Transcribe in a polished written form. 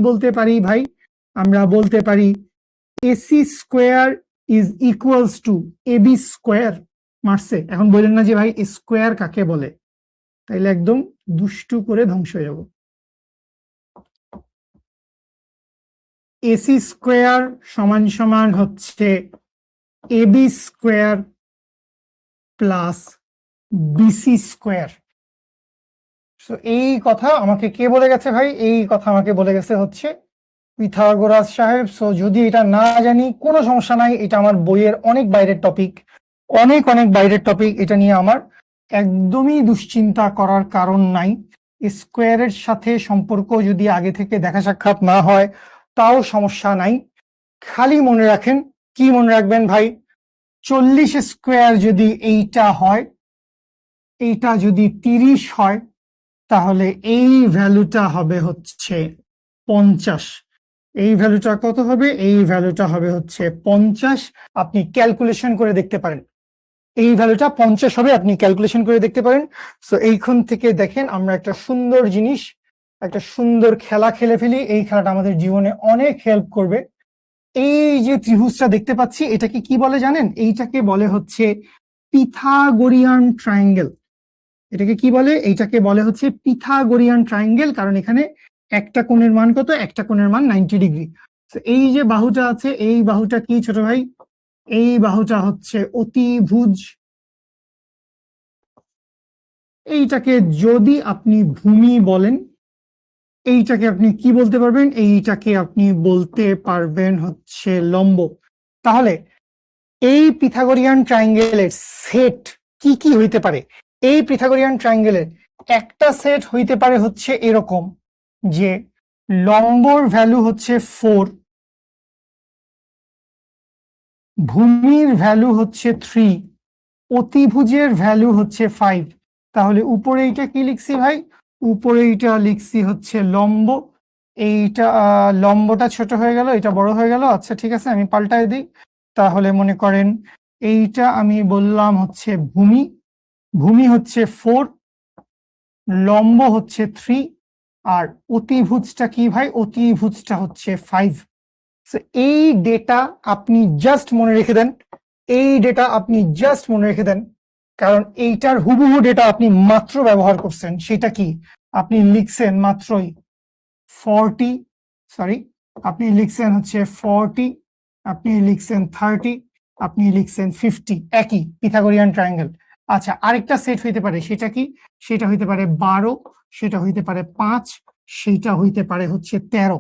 বলতে পারি ভাই? আমরা বলতে পারি AC square is equals to AB square. মারছে? এখন বললেন না যে ভাই স্কোয়ার কাকে বলে, তাইলে একদম দুষ্টু করে ধ্বংস হয়ে যাব। এসি স্কোয়ার সমান সমান হচ্ছে AB square plus BC square. এই কথা আমাকে কে বলে গেছে ভাই? এই কথা আমাকে বলে গেছে হচ্ছে পিথাগোরাস সাহেব। সো যদি এটা না জানি কোনো সমস্যা নাই, এটা আমার বইয়ের অনেক বাইরের টপিক, অনেক অনেক বাইরের টপিক। এটা নিয়ে আমার একদমই দুশ্চিন্তা করার কারণ নাই। স্কোয়ারের সাথে সম্পর্ক যদি আগে থেকে দেখা সাক্ষাৎ না হয় তাও সমস্যা নাই। খালি মনে রাখেন, কি মনে রাখবেন ভাই? 40 স্কোয়ার যদি এইটা হয়, এইটা যদি 30 হয়, তাহলে এই ভ্যালুটা হবে হচ্ছে 50। এই ভ্যালুটা কত হবে? এই ভ্যালুটা হবে হচ্ছে 50। আপনি ক্যালকুলেশন করে দেখতে পারেন, এই ভ্যালুটা 50 হবে, আপনি ক্যালকুলেশন করে দেখতে পারেন। সো এইখান থেকে দেখেন আমরা একটা সুন্দর জিনিস, একটা সুন্দর খেলা খেলে ফেলি। এই খেলাটা আমাদের জীবনে অনেক হেল্প করবে। এই যে ত্রিভুজটা দেখতে পাচ্ছি, এটাকে কি বলে জানেন? এইটাকে বলে হচ্ছে পিথাগোরিয়ান ট্রায়াঙ্গেল। এটাকে কি বলে? এইটাকে বলে হচ্ছে পিথাগোরিয়ান ট্রায়াঙ্গেল, কারণ এখানে একটা কোণের মান কত? একটা কোণের মান 90 ডিগ্রি। এই যে বাহুটা আছে, এই বাহুটা কি ছোট ভাই? এই বাহুটা হচ্ছে অতিভুজ। এইটাকে যদি আপনি ভূমি বলেন, এইটাকে আপনি কি বলতে পারবেন? এইটাকে আপনি বলতে পারবেন হচ্ছে লম্ব। তাহলে এই পিথাগোরিয়ান ট্রায়াঙ্গেলের সেট কি কি হইতে পারে? এই পিথাগোরিয়ান ট্রায়াঙ্গেলের একটা সেট হইতে পারে হচ্ছে এরকম, যে লম্বর ভ্যালু হচ্ছে 4, ভূমির ভ্যালু হচ্ছে 3, অতিভুজের ভ্যালু হচ্ছে 5। তাহলে উপরে এইটা কি লিখছি ভাই? উপরে এইটা লিখছি হচ্ছে লম্ব। এইটা লম্বটা ছোট হয়ে গেল, এটা বড় হয়ে গেল। আচ্ছা ঠিক আছে, আমি পাল্টায় দিই। তাহলে মনে করেন এইটা আমি বললাম হচ্ছে ভূমি, ভূমি হচ্ছে 4, লম্ব হচ্ছে 3, আর অতিভুজটা কি ভাই? অতিভুজটা হচ্ছে 5। এই ডেটা আপনি জাস্ট মনে রেখে দেন, এই ডেটা আপনি জাস্ট মনে রেখে দেন, কারণ এইটার হুবহু ডেটা আপনি মাত্র ব্যবহার করছেন। সেটা কি? আপনি লিখছেন মাত্রই 40, সরি, আপনি লিখছেন হচ্ছে 40, আপনি লিখছেন 30, আপনি লিখছেন 50, একই পিথাগোরিয়ান ট্রায়াঙ্গেল। আচ্ছা, আরেকটা সেট হইতে পারে, সেটা কি? সেটা হইতে পারে 12, সেটা হইতে পারে 5, সেটা হইতে পারে হচ্ছে 13।